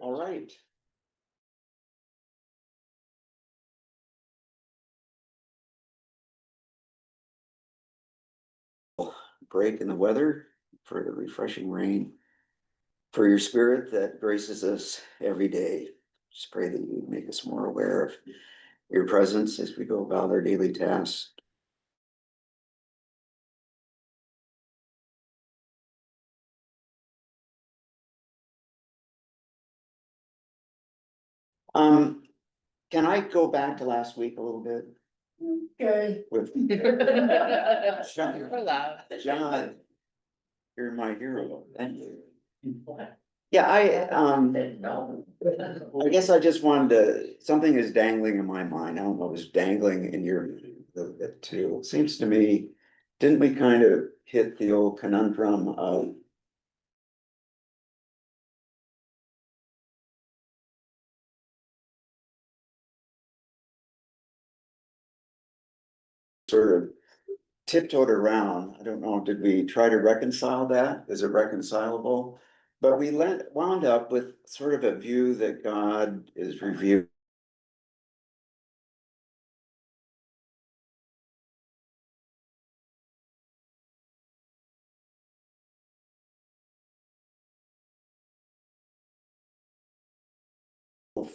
All right. Break in the weather for the refreshing rain. For your spirit that graces us every day. Just pray that you make us more aware of your presence as we go about our daily tasks. Um, can I go back to last week a little bit Okay. with John, John? You're my hero. Thank you. Yeah, I guess I just wanted to, something is dangling in my mind. I don't know, if it's dangling in your a little bit too. It seems to me, didn't we kind of hit the old conundrum of sort of tiptoed around? I don't know, did we try to reconcile that? Is it reconcilable? But we wound up with sort of a view that God is reviewed.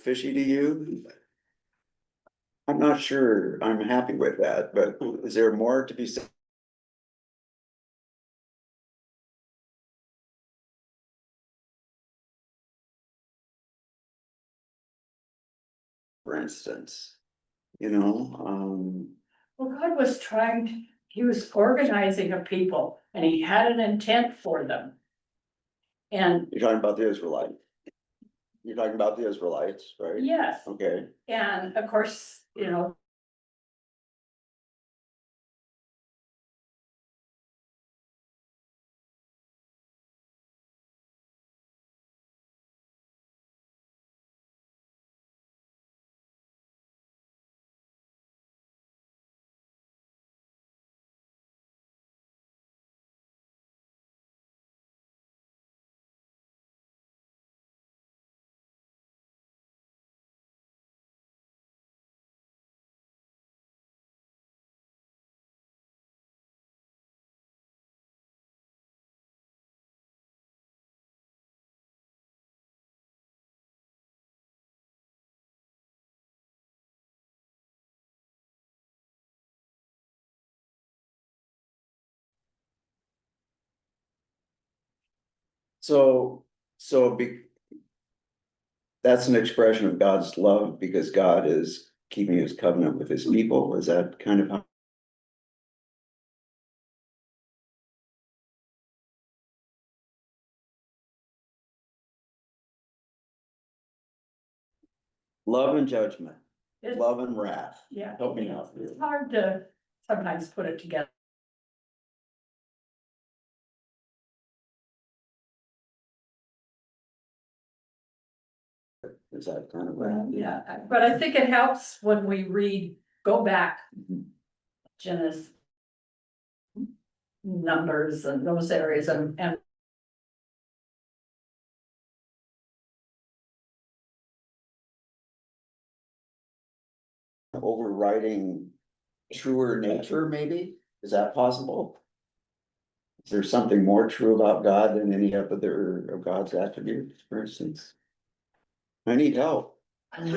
Fishy to you? I'm not sure I'm happy with that, but is there more to be said? For instance, Well, God was he was organizing a people and he had an intent for them. And you're talking about the Israelites. You're talking about the Israelites, right? yes, Okay, and of course, so, so be. That's an expression of God's love because God is keeping his covenant with his people. Is that kind of how? Love and judgment, it's, love and wrath. yeah, Help me out. it's hard to sometimes put it together. Is that kind of Well, right? yeah, but I think it helps when we go back, Genesis, Numbers and those areas and Overriding truer nature, maybe? Is that possible? Is there something more true about God than any other of God's attributes, for instance? I need help. I'm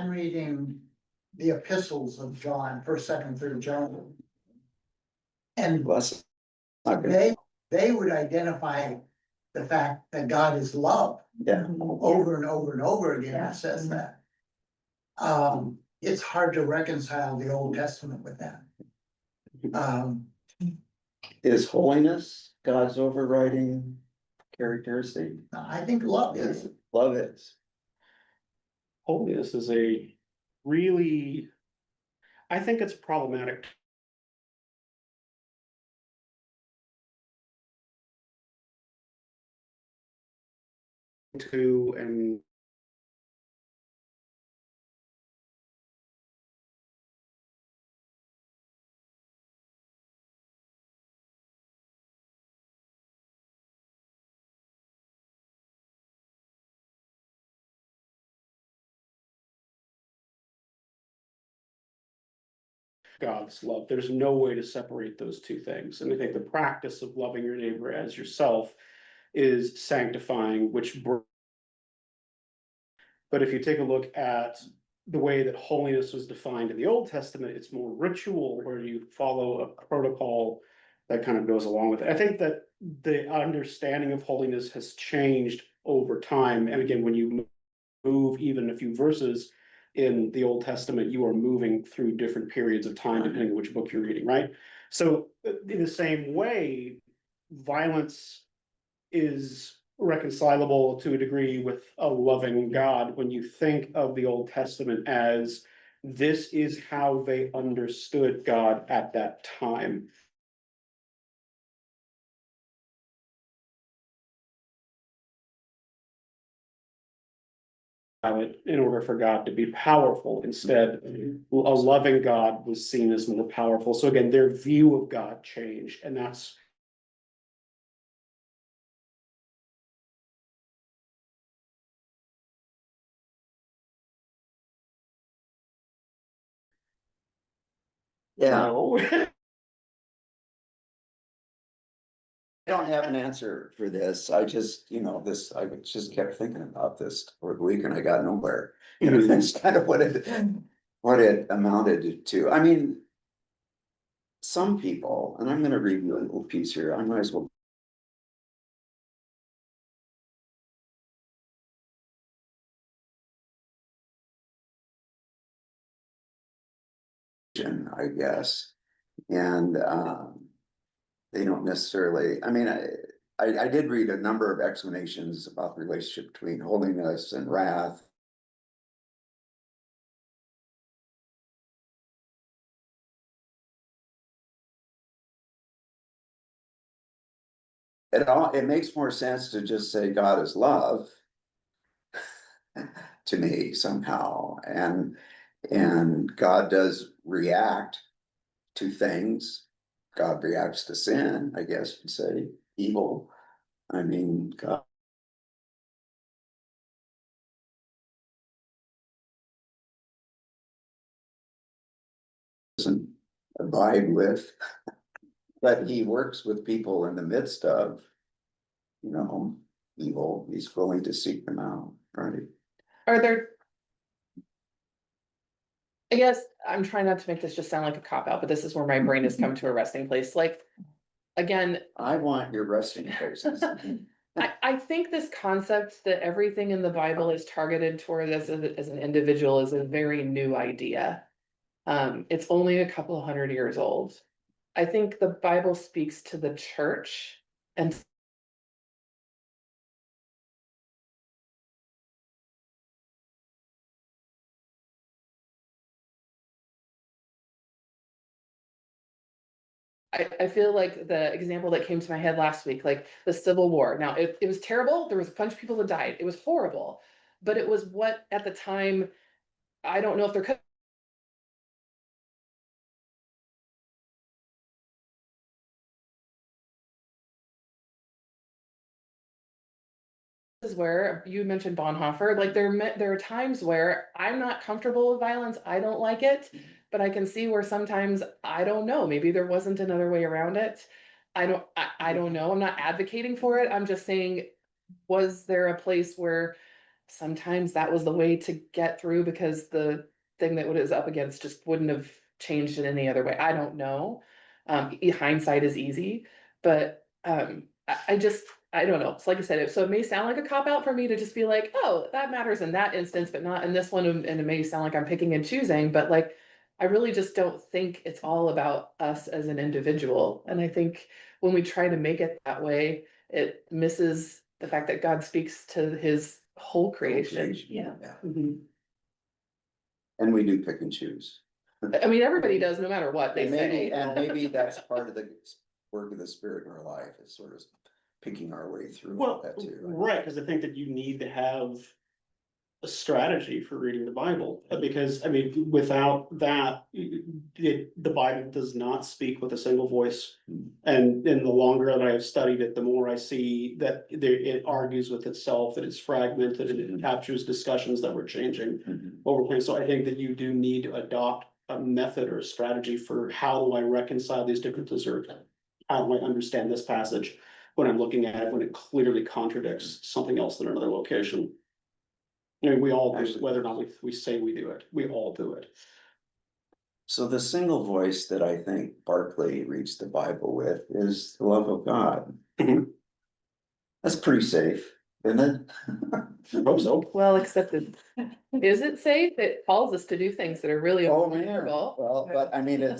reading the epistles of John, first, second, third John. And Well, that's not good. they would identify the fact that God is love Yeah, over and over and over again, Yeah. it says that. It's hard to reconcile the Old Testament with that. is holiness God's overriding characteristic? I think love is. Love is. Holiness is a really, I think it's problematic to, and God's love. There's no way to separate those two things. And I think the practice of loving your neighbor as yourself is sanctifying, but if you take a look at the way that holiness was defined in the Old Testament, it's more ritual where you follow a protocol that kind of goes along with it. I think that the understanding of holiness has changed over time. And again, when you move even a few verses in the Old Testament, you are moving through different periods of time, depending on which book you're reading, right? So in the same way, violence is reconcilable to a degree with a loving God when you think of the Old Testament as this is how they understood God at that time. In order for God to be powerful, instead, a loving God was seen as more powerful. So again, their view of God changed, and that's Yeah, no. I don't have an answer for this. I just, I just kept thinking about this for the week and I got nowhere. And that's kind of what it amounted to. I mean, some people, and I'm gonna read you a little piece here. I might as well. I guess, and they don't necessarily, I mean, I did read a number of explanations about the relationship between holiness and wrath. It makes more sense to just say God is love to me somehow, and God does react to things. God reacts to sin, I guess you'd say, evil. I mean, God doesn't abide with, but he works with people in the midst of, evil. He's willing to seek them out, right? Are there? I guess I'm trying not to make this just sound like a cop out, but this is where my brain has come to a resting place. Like, again, I want your resting places. I think this concept that everything in the Bible is targeted toward as an individual is a very new idea. It's only a couple of 100 years old. I think the Bible speaks to the church and I feel like the example that came to my head last week, like the Civil War. Now, it was terrible. There was a bunch of people that died. It was horrible. But it was what at the time, I don't know if there could. Is where you mentioned Bonhoeffer, like there are times where I'm not comfortable with violence. I don't like it, but I can see where sometimes I don't know. Maybe there wasn't another way around it. I don't know. I'm not advocating for it. I'm just saying, was there a place where sometimes that was the way to get through because the thing that it was up against just wouldn't have changed in any other way? I don't know. Hindsight is easy, but I just I don't know. It's like I said, so it may sound like a cop out for me to just be like, oh, that matters in that instance, but not in this one. And it may sound like I'm picking and choosing, but like, I really just don't think it's all about us as an individual. And I think when we try to make it that way, it misses the fact that God speaks to his whole creation. Yeah. Mhm. And we do pick and choose. I mean, everybody does, no matter what they And maybe, say. and maybe that's part of the work of the Spirit in our life, is sort of picking our way through Well, that too. right, because I think that you need to have a strategy for reading the Bible, because I mean, without that, the Bible does not speak with a single voice. And the longer that I have studied it, the more I see that it argues with itself, that it's fragmented, and it captures discussions that we're changing Mhm. over time. So I think that you do need to adopt a method or a strategy for how do I reconcile these differences, or how do I understand this passage when I'm looking at it, when it clearly contradicts something else in another location. I mean, we all do, whether or not we say we do it, we all do it. So the single voice that I think Barclay reads the Bible with is the love of God. Mhm. That's pretty safe, isn't it? I hope so. Well, except is it safe? It calls us to do things that are really Oh, man, uncomfortable. well, but I mean, okay,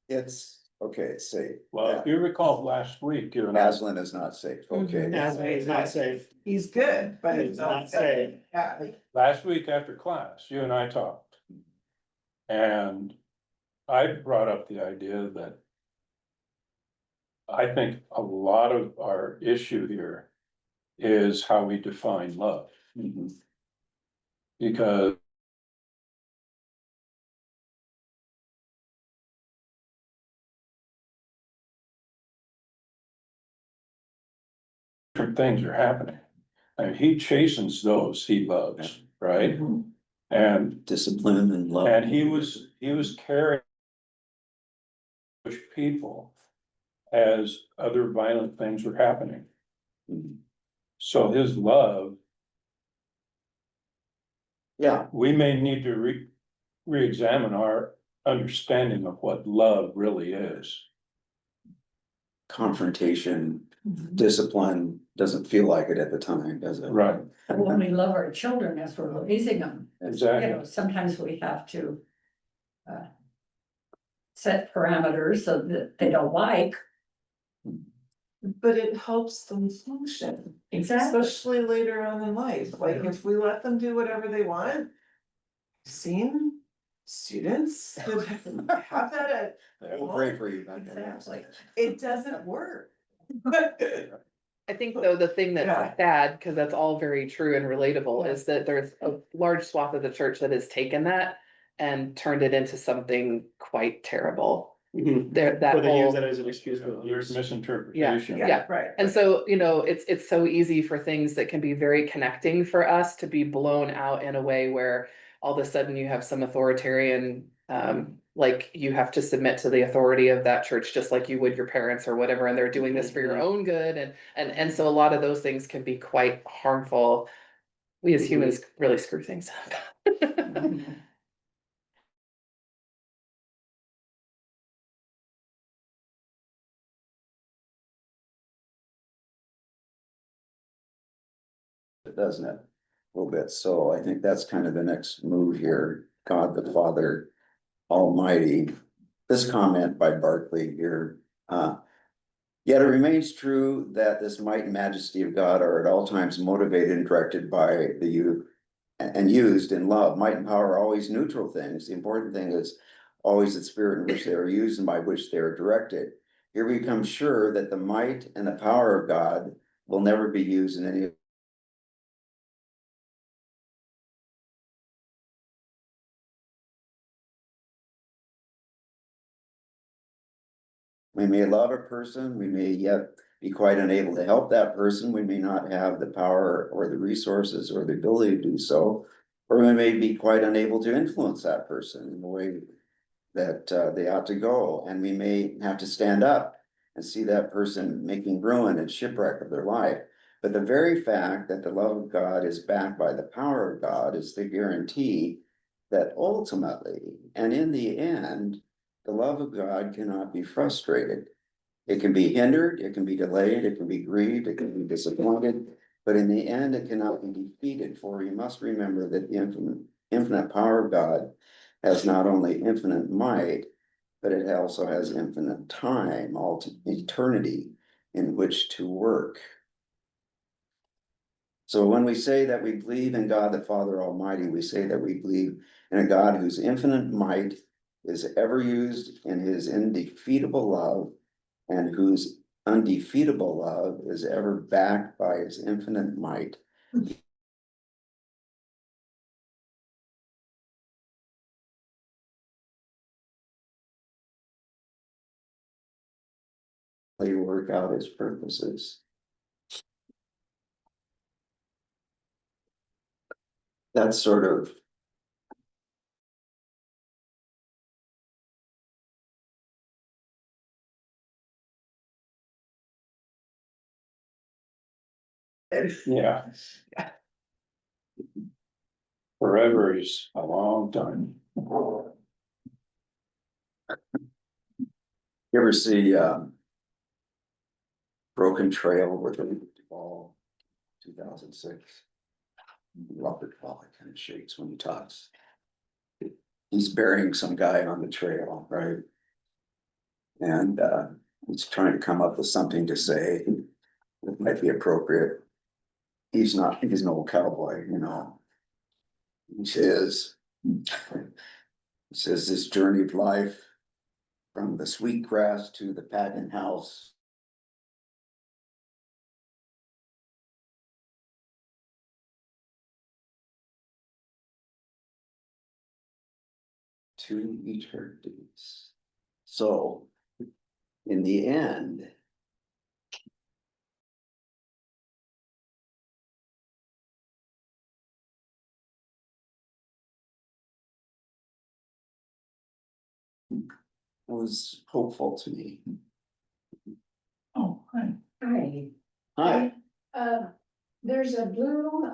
it's safe. Well, if you recall last week, you and I, Aslan is not safe, okay. It's not safe. He's good, but It's not safe. Yeah, last week after class, you and I talked. And I brought up the idea that I think a lot of our issue here is how we define love. Mhm. Because different things are happening. And he chastens those he loves, right? And Discipline and love. And he was carrying people as other violent things were happening. Mhm. So his love, Yeah, we may need to re-examine our understanding of what love really is. confrontation, discipline doesn't feel like it at the time, does it? Right. When we love our children as we're raising them, you Exactly. know, sometimes we have to. Set parameters so that they don't like. but it helps them function, Exactly. especially later on in life, like if we let them do whatever they want. Seen students that have that at, We'll pray for you about that. Exactly. it doesn't work. I think though, the thing Yeah. that's sad, because that's all very true and relatable, Yeah. is that there's a large swath of the church that has taken that and turned it into something quite terrible. Mhm. There, that Or they use whole, that as an excuse for There's abuse. misinterpretation. Yeah. Right. and so, you know, it's so easy for things that can be very connecting for us to be blown out in a way where all of a sudden you have some authoritarian, like you have to submit to the authority of that church, just like you would your parents or whatever, and they're doing this for your own good, and so a lot of those things can be quite harmful. We as humans really screw things up. Doesn't it? A little bit, so I think that's kind of the next move here, God the Father Almighty. This comment by Barclay here, yet it remains true that this might and majesty of God are at all times motivated and directed by the youth and used in love. Might and power are always neutral things. The important thing is always the spirit in which they are used and by which they are directed. Here we become sure that the might and the power of God will never be used in any we may love a person, we may yet be quite unable to help that person, we may not have the power or the resources or the ability to do so. Or we may be quite unable to influence that person in the way that they ought to go, and we may have to stand up and see that person making ruin and shipwreck of their life. But the very fact that the love of God is backed by the power of God is the guarantee that ultimately and in the end, the love of God cannot be frustrated. It can be hindered, it can be delayed, it can be grieved, it can be disappointed, but in the end, it cannot be defeated. For you must remember that the infinite power of God has not only infinite might, but it also has infinite time, all to eternity in which to work. So when we say that we believe in God the Father Almighty, we say that we believe in a God whose infinite might is ever used in his indefeatable love, and whose undefeatable love is ever backed by his infinite might. They work out his purposes. That's sort of Yeah. Forever is a long time. You ever see, Broken Trail with the ball, 2006? Robert Pollock kind of shakes when he talks. He's burying some guy on the trail, right? And, he's trying to come up with something to say that might be appropriate. He's an old cowboy, you know. He says, this journey of life from the sweet grass to the pagan house. To eternities. So, in the end. Was hopeful to me. Oh, hi. Hi, Hi, there's a blue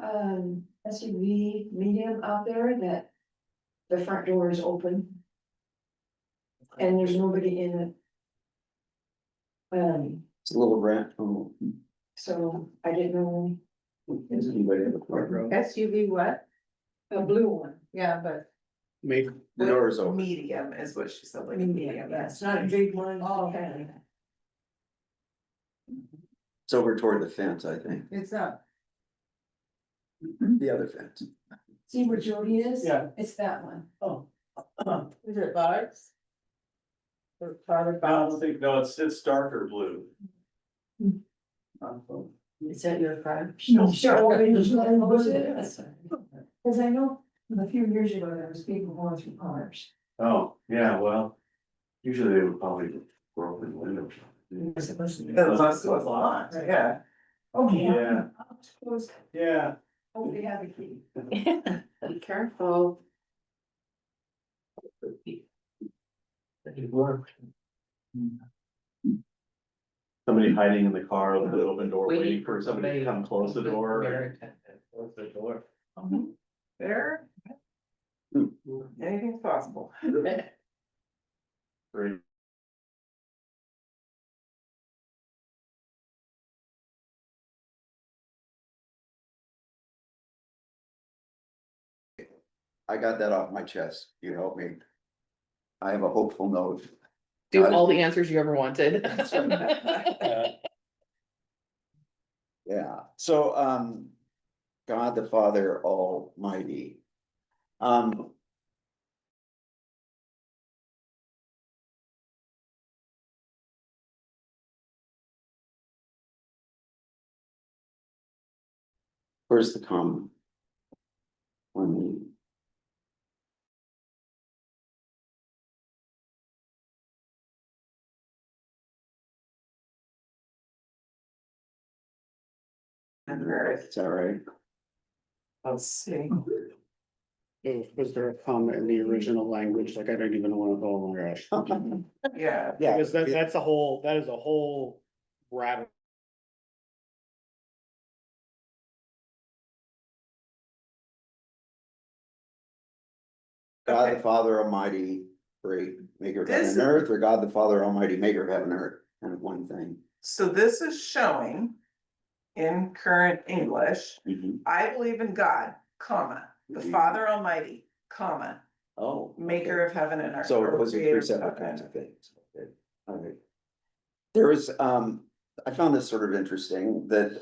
SUV medium out there that the front door is open. And there's nobody in it. it's a little rant. Oh, So I didn't know, is anybody in the front row? SUV what? a blue one, Yeah, but Maybe. The door is open. medium is what she said, like a medium, medium. yeah, it's not a big one. Oh, okay. It's over toward the fence, I think. It's not. The other fence. See where Jody is? Yeah. It's that one. Oh. Is it bugs? Or powdered I don't bugs? think, no, it's darker blue. Is that your car? No, sure. Cause I know a few years ago, there was people going through cars. Oh, yeah, well, usually they would probably broken windows. That's a lot, yeah. Oh, Yeah. Close. Yeah. Oh, they have a key. Be careful. Somebody hiding in the car with the open door, waiting for somebody to come close the door. Close the door. There. Anything's possible. Great. I got that off my chest. You help me. I have a hopeful note. Do God- all the answers you ever wanted. Yeah, so, God the Father Almighty. Where's the comma? When is that right? Let's see. Was there a comment in the original language? Like, I don't even want to, oh my gosh. Yeah. Yeah, Because that is a whole rabbit. God Okay. the Father Almighty, great, maker of heaven This and is- earth, or God the Father Almighty, maker of heaven and earth, kind of one thing. So this is showing in current English, Mhm. I believe in God, comma, the Father Almighty, comma, Oh. maker of heaven and earth. So or it was creator three of separate heaven kinds and of things. Okay, all right. There is, I found this sort of interesting that,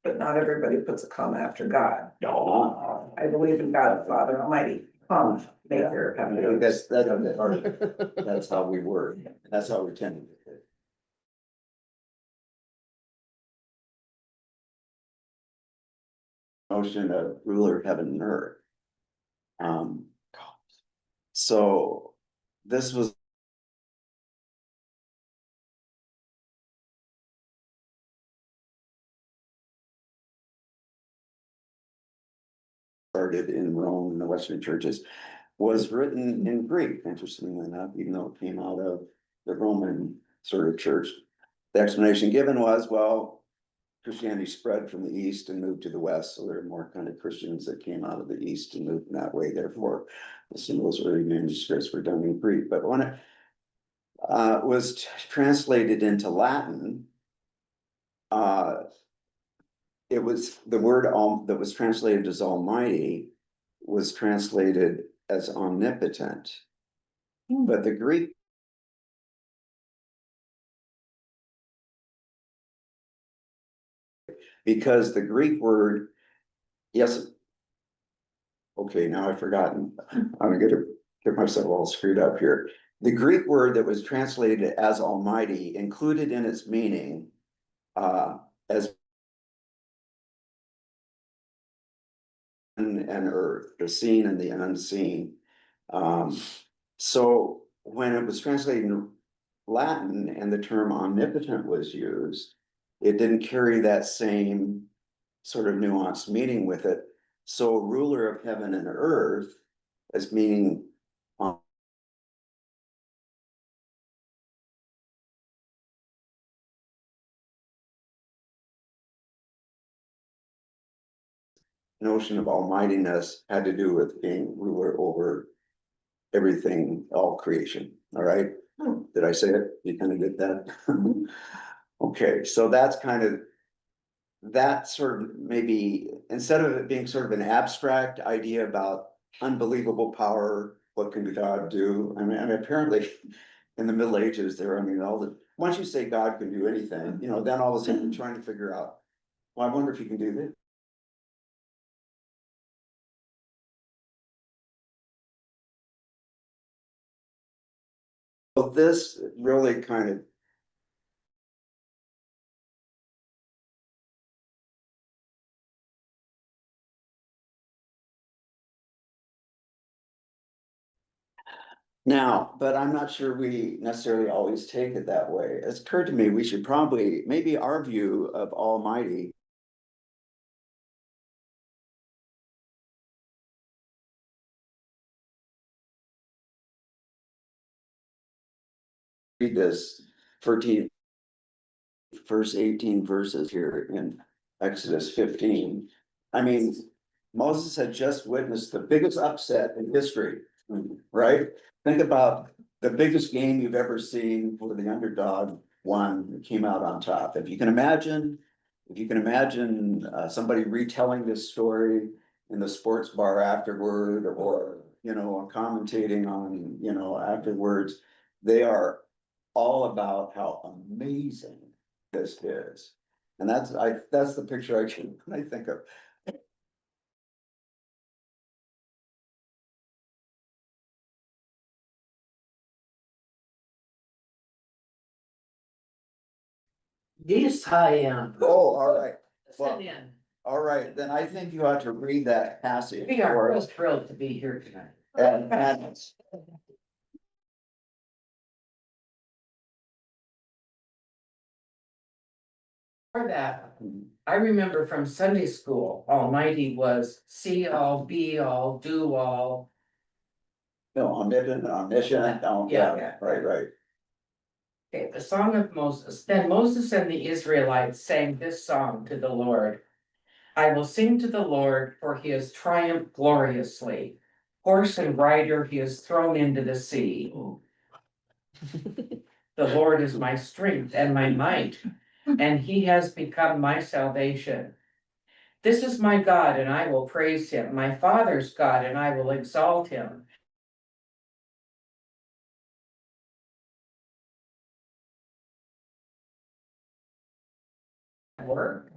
But not everybody puts a comma after God. no. I believe in God, the Father Almighty, comma, maker of heaven and earth. That's how we work, that's how we tend to. Notion of ruler of heaven and earth. So this was. Started in Rome, in the Western churches, was written in Greek, interestingly enough, even though it came out of the Roman sort of church. The explanation given was, well, Christianity spread from the east and moved to the west, so there are more kind of Christians that came out of the east and moved in that way, therefore. Some of those early manuscripts were done in Greek, but when it was translated into Latin, it was the word that was translated as Almighty was translated as omnipotent. But the Greek because the Greek word, yes. Okay, now I've forgotten. I'm gonna get myself all screwed up here. The Greek word that was translated as Almighty included in its meaning as and earth, the seen and the unseen. So when it was translated in Latin and the term omnipotent was used, it didn't carry that same sort of nuanced meaning with it. So ruler of heaven and earth as meaning notion of almightiness had to do with being ruler over everything, all creation. All right. Did I say it? You kind of did that. Okay, so that's kind of that sort of maybe instead of it being sort of an abstract idea about unbelievable power, what can God do? I mean, apparently in the Middle Ages there, once you say God can do anything, then all of a sudden you're trying to figure out, well, I wonder if he can do this. So this really kind of now, but I'm not sure we necessarily always take it that way. It's occurred to me we should probably, maybe our view of Almighty read this 13 first 18 verses here in Exodus 15. I mean, Moses had just witnessed the biggest upset in history, right? Think about the biggest game you've ever seen where the underdog won and came out on top. If you can imagine somebody retelling this story in the sports bar afterward, or commentating on afterwards, they are all about how amazing this is. And that's the picture I think of. Yes, I am. Oh, all right. Well, Send in. all right, then I think you ought to read that passage. We are for real us. thrilled to be here tonight. And For that, I remember from Sunday school, Almighty was see all, be all, do all. no, omniscient, Yeah. right. Okay, the Song of Moses. Then Moses and the Israelites sang this song to the Lord. I will sing to the Lord, for he has triumphed gloriously. Horse and rider he has thrown into the sea. The Lord is my strength and my might, and he has become my salvation. This is my God, and I will praise him, my father's God, and I will exalt him. Work.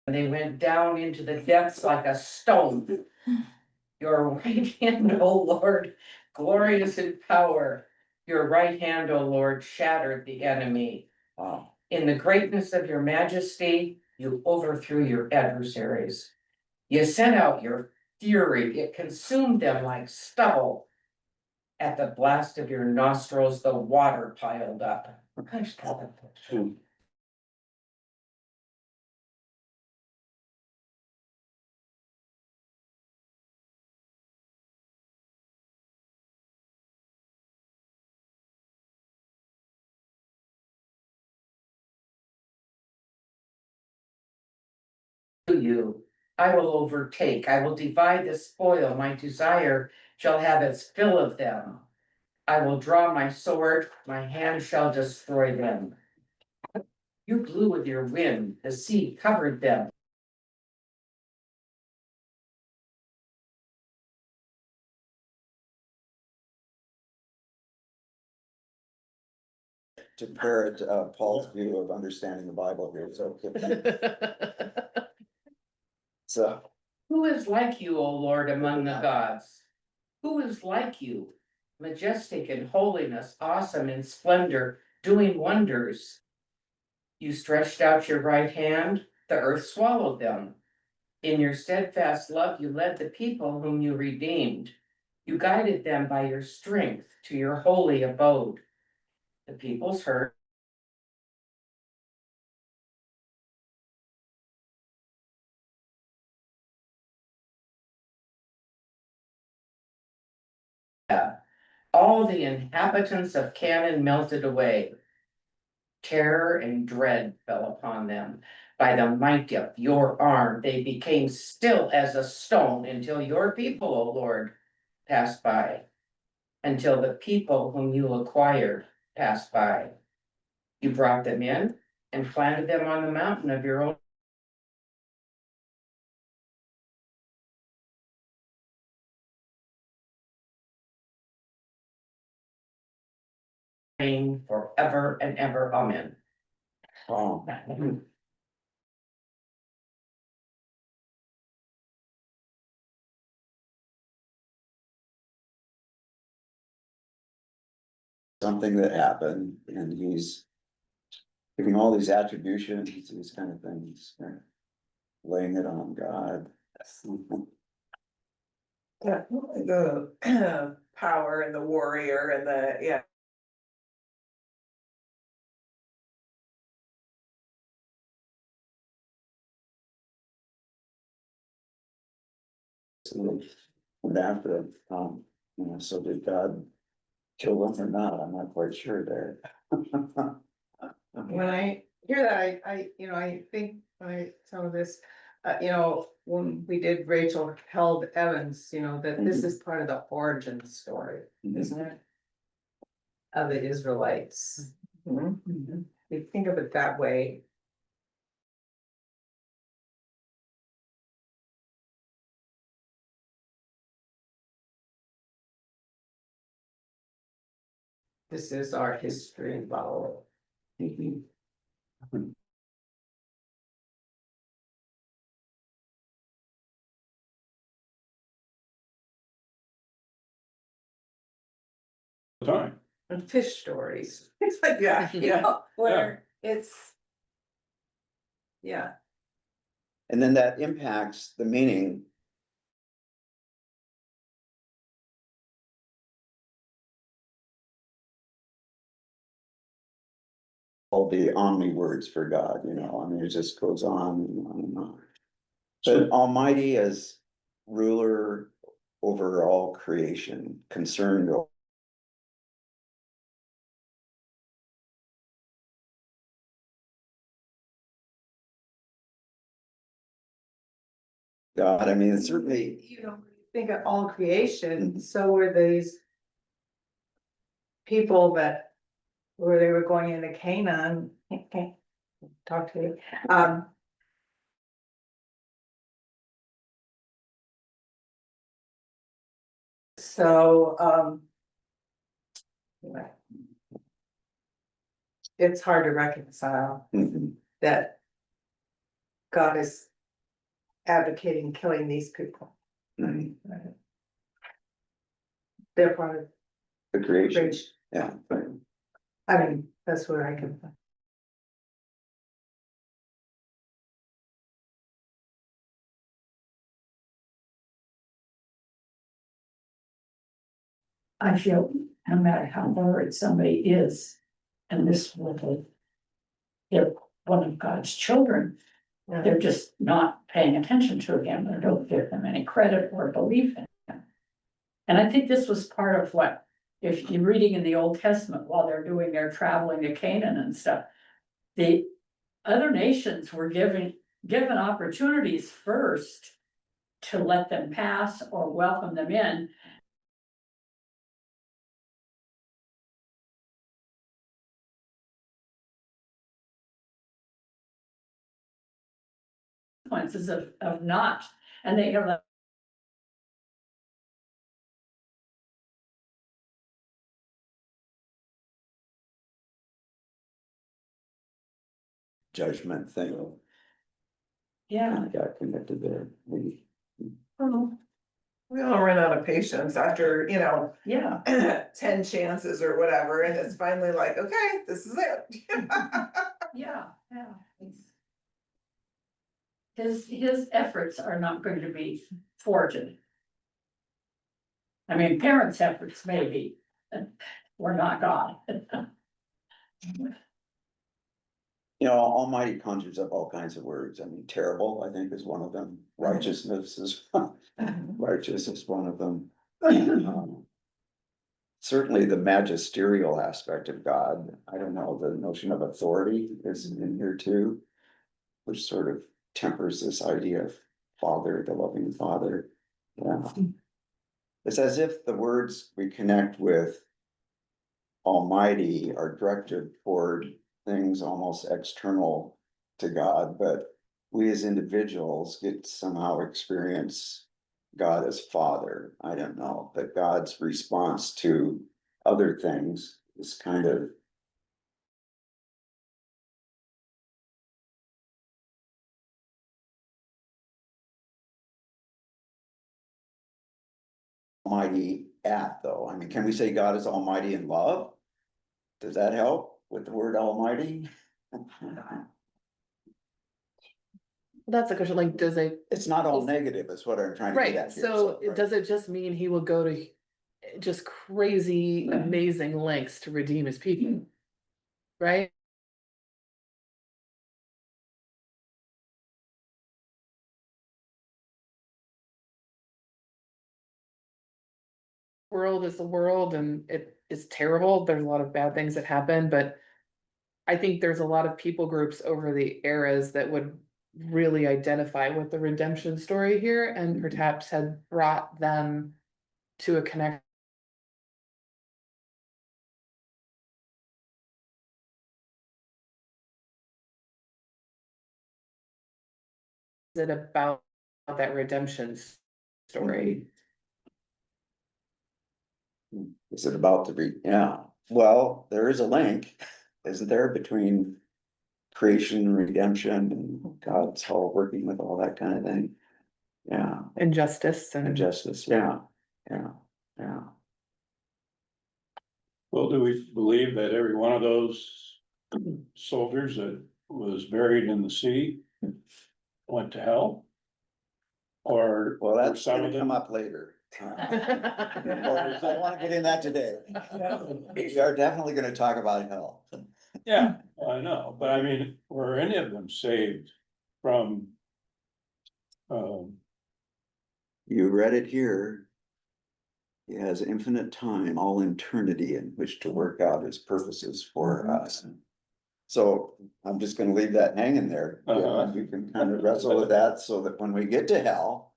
They went down into the depths like a stone. Your right hand, O Lord, glorious in power. Your right hand, O Lord, shattered the enemy. Wow. In the greatness of your majesty, you overthrew your adversaries. You sent out your fury, it consumed them like stubble. At the blast of your nostrils, the water piled up. Gosh, you, I will overtake, I will divide the spoil, my desire shall have its fill of them. I will draw my sword, my hand shall destroy them. You blew with your wind, the sea covered them. To parrot Paul's view of understanding the Bible here, so. Who is like you, O Lord, among the gods? Who is like you, majestic in holiness, awesome in splendor, doing wonders? You stretched out your right hand, the earth swallowed them. In your steadfast love, you led the people whom you redeemed. You guided them by your strength to your holy abode. The peoples heard. All the inhabitants of Canaan melted away. Terror and dread fell upon them. By the might of your arm, they became still as a stone until your people, O Lord, passed by. Until the people whom you acquired passed by. You brought them in and planted them on the mountain of your own. Reign forever and ever. Amen. Oh, something that happened, and he's giving all these attributions, these kind of things, laying it on God. Yeah, the power and the warrior and the, yeah. Went after him, so did God kill them or not? I'm not quite sure there. When I hear that, I think some of this, when we did Rachel Held Evans, that this is part of the origin story, isn't it? Of the Israelites. Mhm. We think of it that way. This is our history involved. Time. And fish stories. It's like, yeah, Where it's. Yeah. And then that impacts the meaning. All the omni words for God, it just goes on and on and on. But Almighty as ruler over all creation, concerned. God, it's certainly. Think of all creation, so were these. People that, where they were going into Canaan, talk to me, so, anyway. It's hard to reconcile Mhm. that God is advocating killing these people. Mhm. They're part of The creation, creation. yeah. That's where I can. I feel no matter how worried somebody is, and this will, they're one of God's children, they're just not paying attention to him, or don't give them any credit or belief in him. And I think this was part of what, if you're reading in the Old Testament while they're doing their traveling to Canaan and stuff, the other nations were giving given opportunities first to let them pass or welcome them in. Consequences of not, and they have judgment thing. yeah, I got connected there, maybe. We all run out of patience after, yeah, 10 chances or whatever, and it's finally like, okay, this is it. yeah. His efforts are not going to be thwarted. I mean, parents' efforts maybe, we're not God. You know, Almighty conjures up all kinds of words. I mean, terrible, I think, is one of them. Righteousness is, righteous is one of them. Certainly the magisterial aspect of God, I don't know, the notion of authority is in here too, which sort of tempers this idea of Father, the loving Father. Yeah. It's as if the words we connect with Almighty are directed toward things almost external to God, but we as individuals get to somehow experience God as Father. I don't know, but God's response to other things is kind of almighty at, though. I mean, can we say God is almighty in love? Does that help with the word almighty? That's a question, like, does it, It's not all negative, is what I'm trying to get right, at here. so right. does it just mean he will go to just crazy, amazing lengths to redeem his people? Right? World is the world and it is terrible. There's a lot of bad things that happen, but I think there's a lot of people groups over the eras that would really identify with the redemption story here and perhaps had brought them to a connection. Is it about that redemption story? Is it about the yeah, well, there is a link, isn't there, between creation and redemption and God's all working with all that kind of thing. Yeah, And justice and and justice, yeah, yeah. Well, do we believe that every one of those soldiers that was buried in the sea went to hell? Or Well, were that's some gonna of come them? up later. I don't wanna get in that today. We are definitely gonna talk about hell. Yeah, I know, but I mean, were any of them saved from? You read it here. He has infinite time, all eternity in which to work out his purposes for us. So I'm just gonna leave that hanging there. Yeah, you can kind of wrestle with that so that when we get to hell.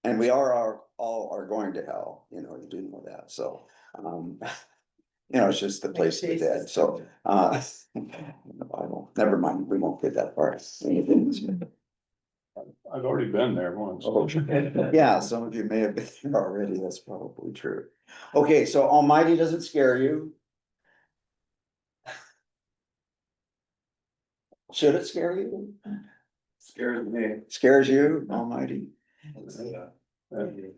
And we all are going to hell, you do know that, so, it's just the place of the dead, so, in the Bible, never mind, we won't get that far. I've already been there once. Yeah, some of you may have been there already, that's probably true. Okay, so Almighty doesn't scare you. Should it scare you? Scares me. Scares you, Almighty?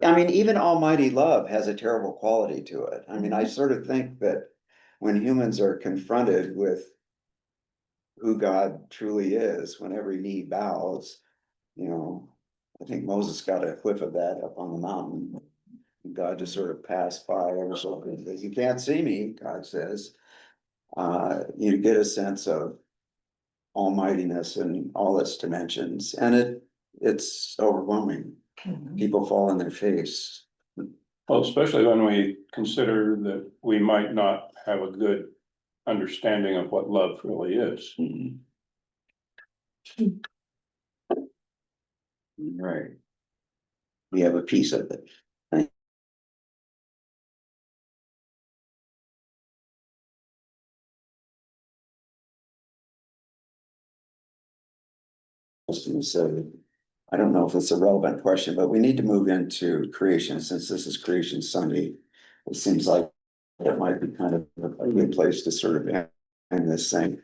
I mean, even almighty love has a terrible quality to it. I mean, I sort of think that when humans are confronted with who God truly is, when every knee bows, I think Moses got a whiff of that up on the mountain. God just sort of passed by ever so quickly. You can't see me, God says. You get a sense of almightiness in all its dimensions, and it's overwhelming. People fall on their face. Well, especially when we consider that we might not have a good understanding of what love really is. Right. We have a piece of it. So I don't know if it's a relevant question, but we need to move into creation since this is Creation Sunday. It seems like it might be kind of a good place to sort of end this thing.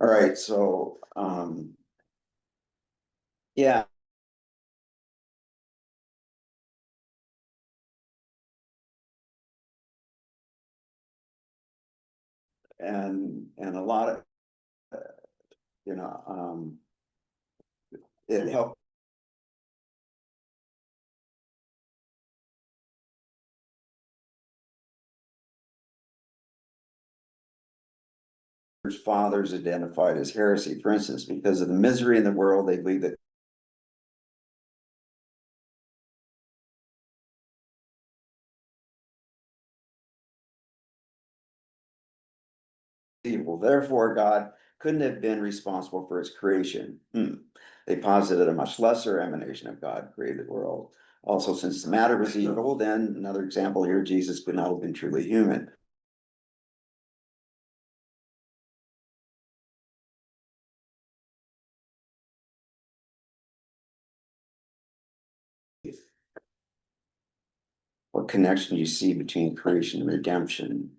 All right, so, yeah. And a lot of, you know, it helped. Fathers identified as heresy, for instance, because of the misery in the world, they believe that evil, therefore God couldn't have been responsible for his creation. They posited a much lesser emanation of God created the world. Also, since the matter was evil, then another example here, Jesus could not have been truly human. What connection do you see between creation and redemption?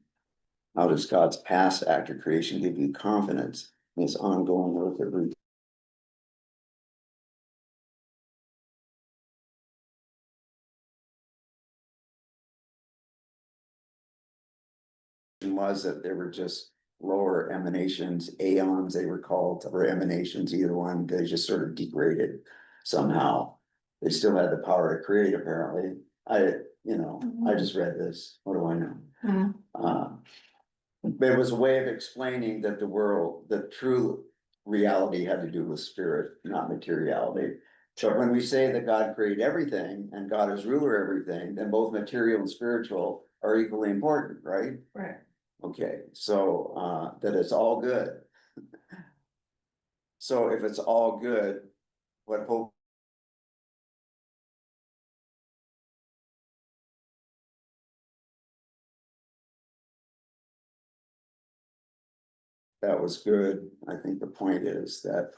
How does God's past act of creation give you confidence in his ongoing work of redemption? Was that there were just lower emanations, aeons they were called, or emanations, either one, they just sort of degraded somehow. They still had the power to create, apparently. I just read this, what do I know? But it was a way of explaining that the world, the true reality had to do with spirit, not materiality. So when we say that God created everything and God is ruler of everything, then both material and spiritual are equally important, right? Right. Okay, so that it's all good. So if it's all good, what hope? That was good. I think the point is that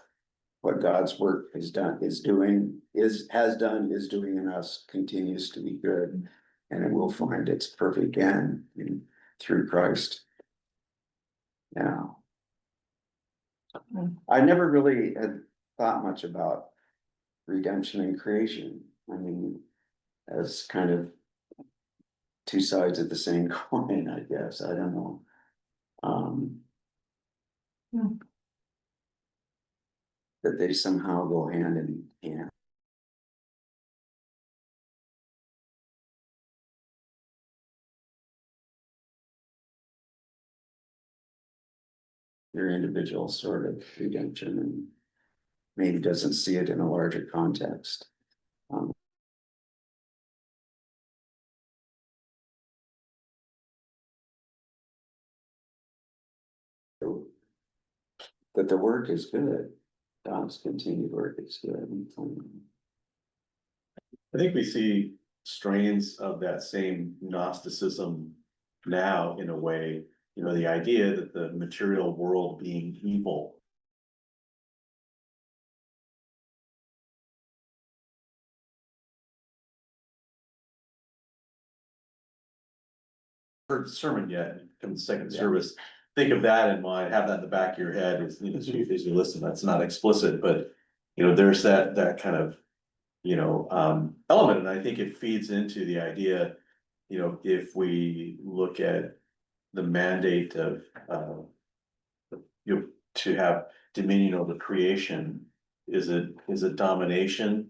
what God's work has done, is doing in us continues to be good. And it will find its perfect end through Christ. Yeah. I never really had thought much about redemption and creation. I mean, as kind of two sides of the same coin, I guess. I don't know. That they somehow go hand in hand. Your individual sort of redemption and maybe doesn't see it in a larger context. That the work is good. God's continued work is good. I think we see strains of that same Gnosticism now in a way, you know, the idea that the material world being evil. Heard the sermon yet, come the second service, think of that in mind, have that in the back of your head as you listen, that's not explicit, but you know, there's that kind of, you know, element, and I think it feeds into the idea, you know, if we look at the mandate of, you know, to have dominion over creation, is it domination?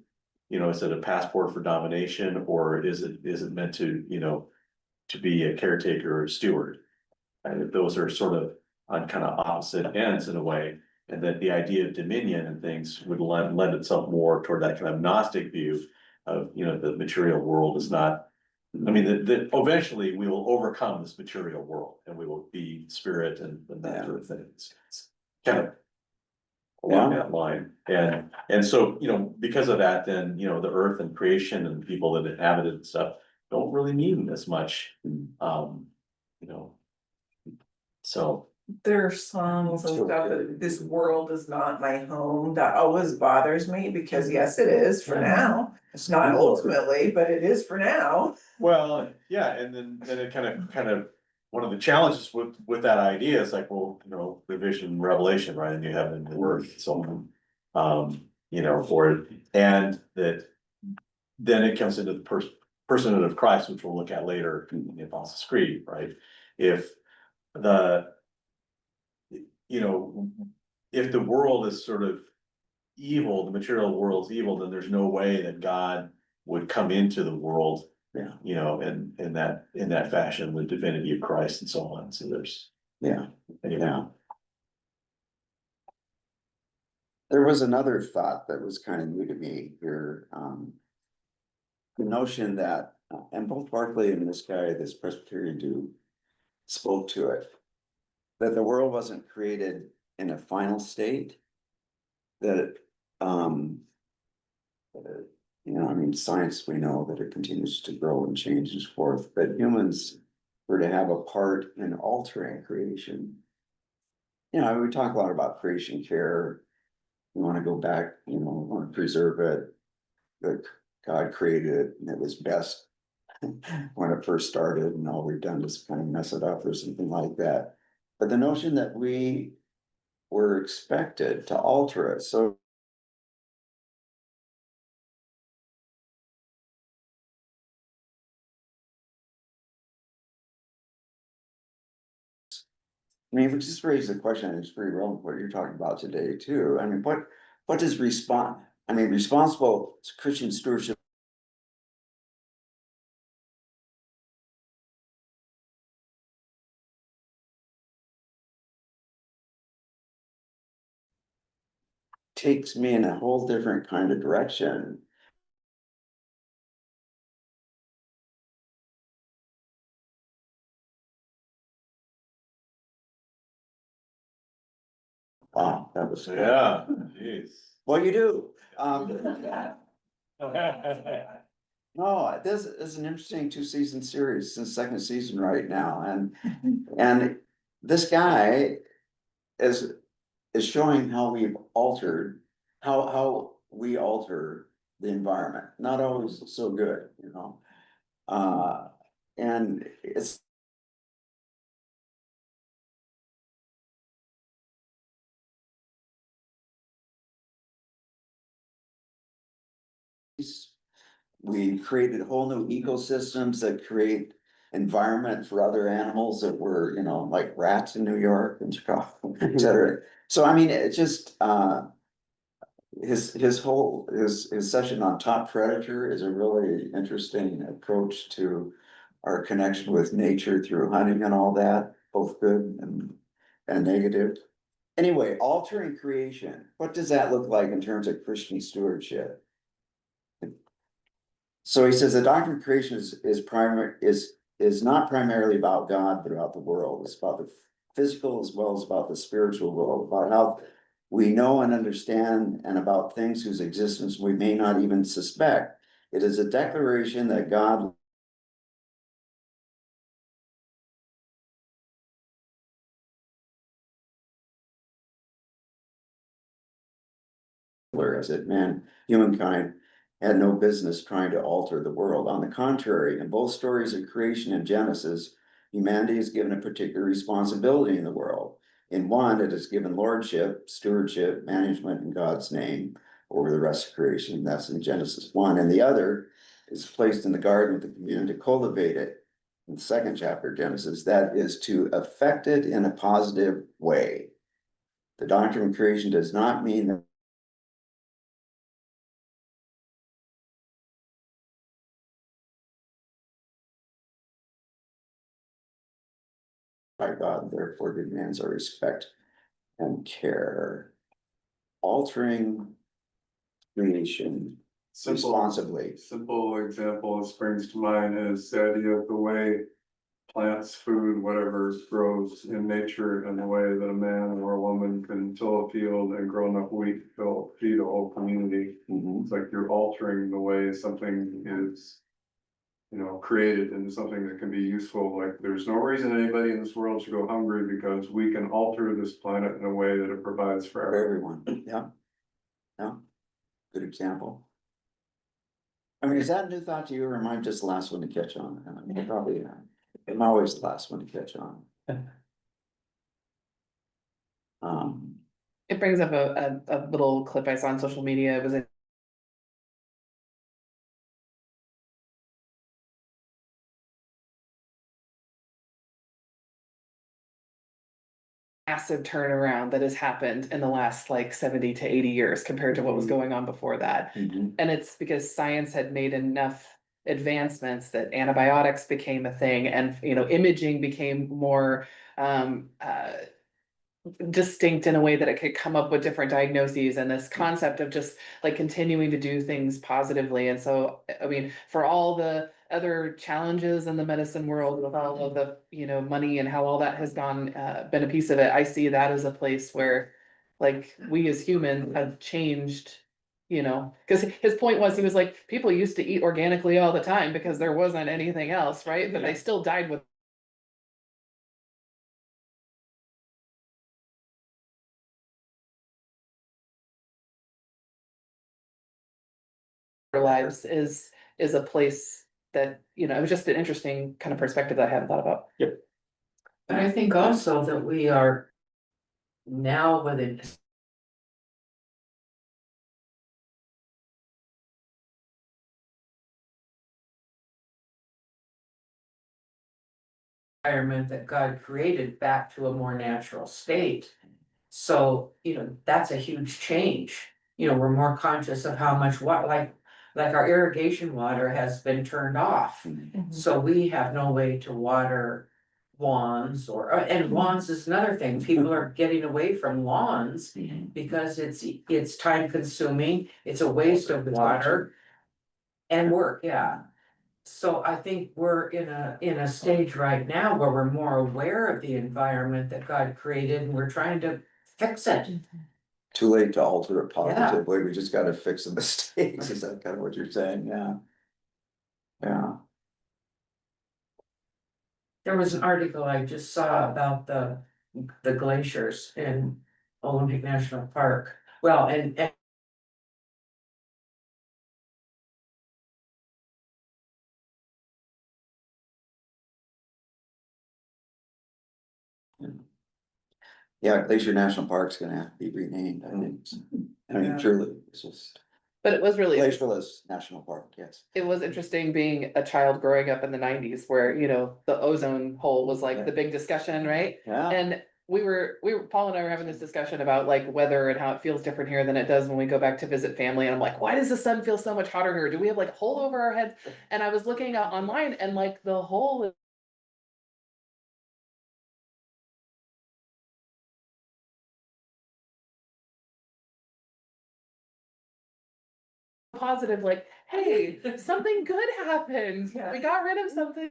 You know, is it a passport for domination, or is it meant to, you know, to be a caretaker or a steward? And those are sort of on kind of opposite ends in a way, and that the idea of dominion and things would lend itself more toward that kind of Gnostic view of, you know, the material world is not. I mean, that eventually we will overcome this material world and we will be spirit and that sort of thing. It's kind of along that line. And so, you know, because of that, then, you know, the earth and creation and the people that inhabit it and stuff don't really mean as much, you know. So, There are songs and So stuff good. that this world is not my home, that always bothers me, because yes, it is for now. It's not ultimately, but it is for now. well, yeah, and then it kind of, one of the challenges with that idea is like, well, you know, the vision, revelation, right, and you have in the word, and so on. You know, and that, then it comes into the personhood of Christ, which we'll look at later in the Apostles' Creed, right? If the, you know, if the world is sort of evil, the material world's evil, then there's no way that God would come into the world. Yeah. You know, in that fashion, the divinity of Christ and so on, so there's, Yeah, anyway. yeah. There was another thought that was kind of new to me here, the notion that, and both Barclay and this guy, this Presbyterian dude, spoke to it, that the world wasn't created in a final state, that, you know, I mean, science, we know that it continues to grow and change and so forth, but humans were to have a part in altering creation. You know, we talk a lot about creation care. We want to go back, you know, want to preserve it. That God created it and it was best when it first started, and all we've done is kind of mess it up or something like that. But the notion that we were expected to alter it, so I mean, if we just raise the question, and it's pretty relevant what you're talking about today too. I mean, what does responsible Christian stewardship takes me in a whole different kind of direction. Wow, that was, Yeah, jeez. well, you do. No, this is an interesting 2-season series, it's the second season right now, and this guy is showing how we've altered, how we alter the environment, not always so good, you know. And it's we created whole new ecosystems that create environment for other animals that were, you know, like rats in New York and Chicago, et cetera. So I mean, it just, his whole, his session on top predator is a really interesting approach to our connection with nature through hunting and all that, both good and negative. Anyway, altering creation, what does that look like in terms of Christian stewardship? So he says the doctrine of creation is not primarily about God, but about the world. It's about the physical as well as about the spiritual world, about how we know and understand, and about things whose existence we may not even suspect. It is a declaration that God as it man, humankind had no business trying to alter the world. On the contrary, in both stories of creation and Genesis, humanity is given a particular responsibility in the world. In one, it is given lordship, stewardship, management in God's name over the rest of creation. That's in Genesis 1. And the other is placed in the garden with the community to cultivate it. In the second chapter of Genesis, that is to affect it in a positive way. The doctrine of creation does not mean that by God, therefore demands our respect and care. Altering creation responsibly. Simple example that springs to mind is the idea of the way plants, food, whatever grows in nature in the way that a man or a woman can till a field and grow enough wheat to feed a whole community. Mhm. It's like you're altering the way something is, you know, created into something that can be useful. Like there's no reason anybody in this world should go hungry because we can alter this planet in a way that it provides for For everyone. everyone, yeah. Yeah, good example. I mean, is that a new thought to you, or am I just the last one to catch on? I mean, probably, I'm always the last one to catch on. It brings up a little clip I saw on social media. It was a massive turnaround that has happened in the last like 70 to 80 years compared to what was going on before that. Mhm. And it's because science had made enough advancements that antibiotics became a thing, and imaging became more distinct in a way that it could come up with different diagnoses, and this concept of just like continuing to do things positively. And so, I mean, for all the other challenges in the medicine world with all of the, money and how all that has been a piece of it, I see that as a place where like we as humans have changed, because his point was, he was like, people used to eat organically all the time because there wasn't anything else, right? But they still died with their lives is a place that, it was just an interesting kind of perspective that I hadn't thought about. But I think also that we are now with it. Environment that God created back to a more natural state. So, that's a huge change. We're more conscious of how much what like our irrigation water has been turned off. So we have no way to water lawns and lawns is another thing. People are getting away from lawns because it's time consuming, it's a waste of water and work, yeah. So I think we're in a stage right now where we're more aware of the environment that God created and we're trying to fix it. Too late to alter it positively, we just gotta fix the mistakes, is that kind of what you're saying? Yeah. Yeah. There was an article I just saw about the glaciers in Olympic National Park. Well, and Yeah, Glacier National Park's gonna have to be renamed, I think. I mean, Yeah. truly, it's just But it was really, Glacierless National Park, yes. it was interesting being a child growing up in the 90s where, the ozone hole was like the big discussion, right? Yeah, And Paul and I were having this discussion about like weather and how it feels different here than it does when we go back to visit family. And I'm like, why does the sun feel so much hotter here? Do we have like a hole over our heads? And I was looking online and like the hole positive, like, hey, something good happened. Yeah. We got rid of something.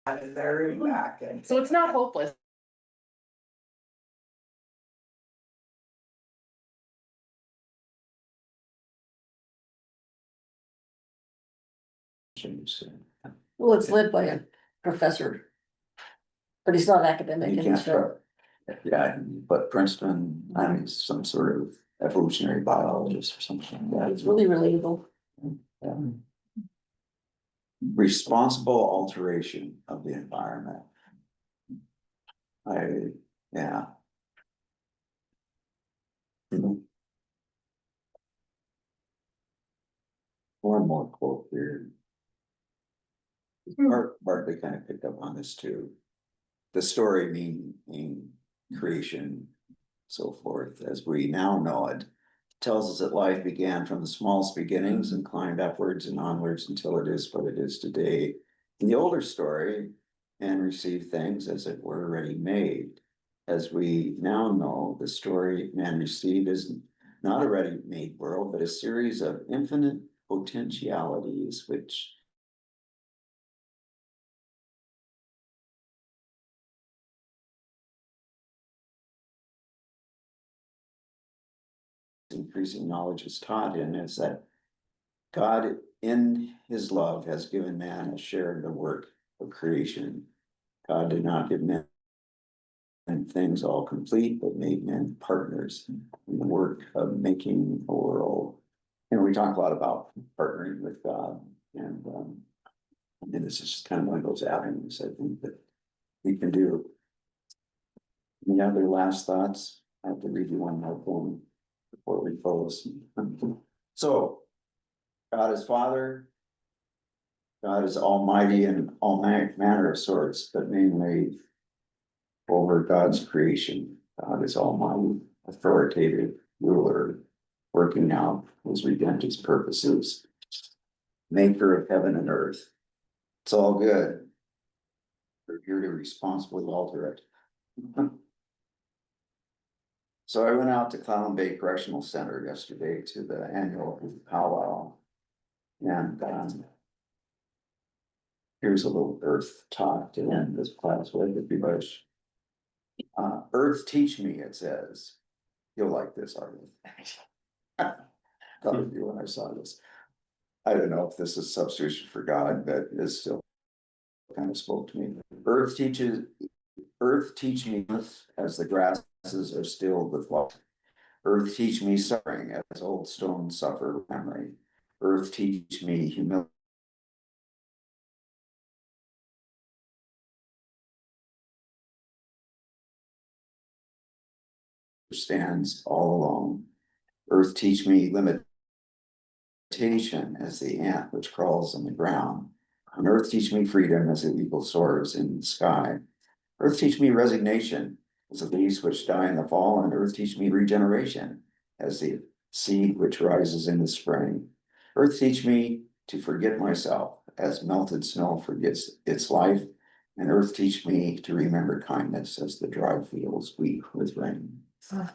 And they're back and. So it's not hopeless. Well, it's led by a professor. But he's not academic you in can't his job. start. Yeah, but Princeton, I mean, some sort of evolutionary biologist or something like that. It's really relatable. Responsible alteration of the environment. Yeah. Mhm. One more quote here. Bartley kind of picked up on this too. The story meaning creation, so forth, as we now know it, tells us that life began from the smallest beginnings and climbed upwards and onwards until it is what it is today. In the older story, and received things as it were already made. as we now know, the story man received is not a ready-made world, but a series of infinite potentialities which increasing knowledge is taught in is that God in his love has given man a share in the work of creation. God did not give men and things all complete, but made men partners in the work of making a world. And we talk a lot about partnering with God, and this is kind of one of those avenues I think that we can do. Any other last thoughts? I have to read you one more poem before we close. So, God is Father. God is almighty in all manner of sorts, but mainly over God's creation. God is almighty, authoritative, ruler, working out his redemptive purposes, maker of heaven and earth. It's all good. We're here to responsibly alter it. So I went out to Clown Bay Correctional Center yesterday to the annual powwow. And here's a little earth talk to end this class with, if you wish. Earth teach me, it says. You'll like this, Arlie. Thought of you when I saw this. I don't know if this is substitution for God, but it still kind of spoke to me. Earth teach me as the grasses are stilled with light. Earth teach me suffering as old stones suffer memory. Earth teach me humility. Stands all alone. Earth teach me limitation as the ant which crawls in the ground. And earth teach me freedom as the eagle soars in the sky. Earth teach me resignation as the leaves which die in the fall, and earth teach me regeneration as the seed which rises in the spring. Earth teach me to forget myself as melted snow forgets its life, and earth teach me to remember kindness as the dry fields weep with rain. A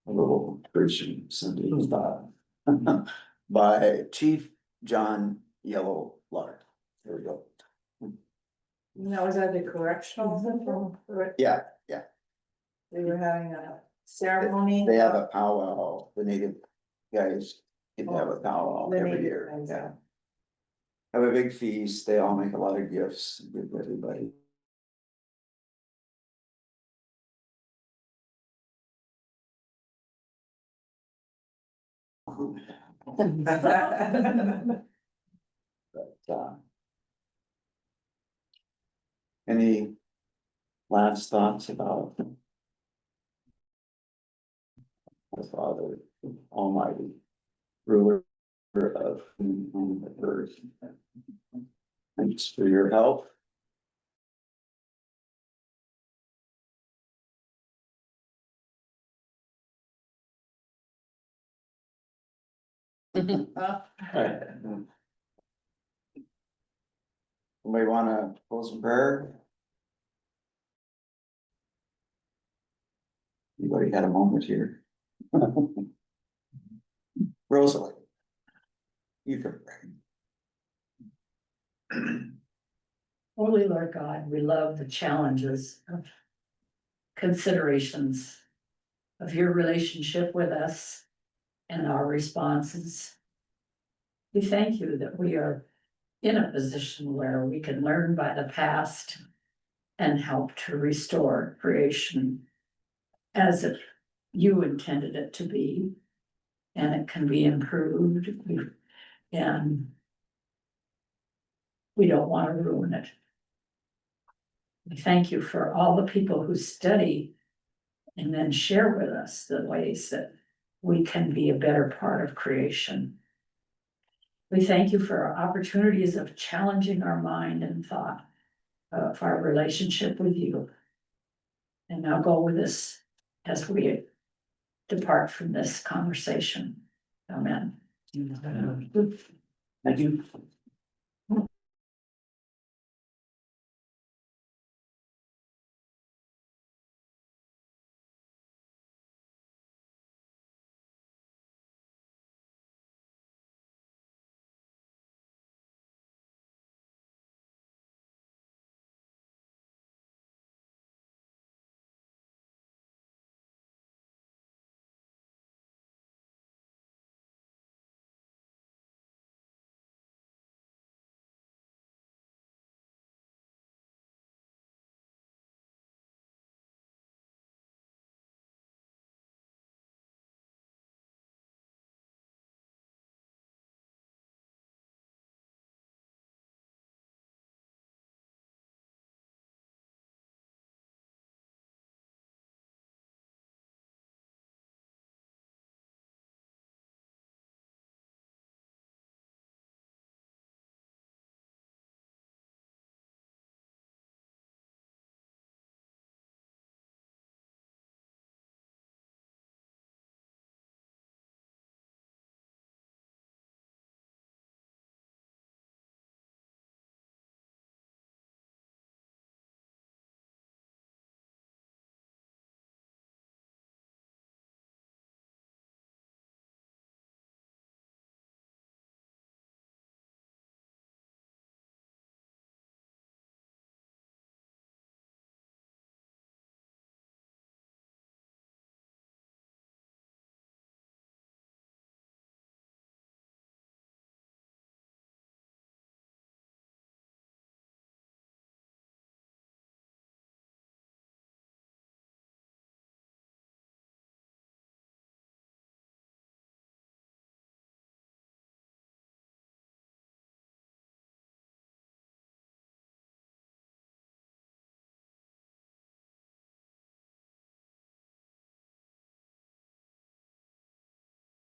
little Christian Sunday thought by Chief John Yellow Lark. There we go. Now, was that the correctional center? Yeah, We were having a ceremony. they have a powwow. The native guys get to have a powwow The every native year. guys, Yeah. Have a big feast. They all make a lot of gifts, give everybody. But, any last thoughts about the Father Almighty, ruler of the earth? Thanks for your help. Somebody wanna close in prayer? Anybody had a moment here? Rosalie. You can pray. Holy Lord God, we love the challenges of considerations of your relationship with us and our responses. We thank you that we are in a position where we can learn by the past and help to restore creation as if you intended it to be, and it can be improved, and we don't want to ruin it. We thank you for all the people who study and then share with us the ways that we can be a better part of creation. We thank you for our opportunities of challenging our mind and thought of our relationship with you. And now go with us as we depart from this conversation. Amen. Thank you.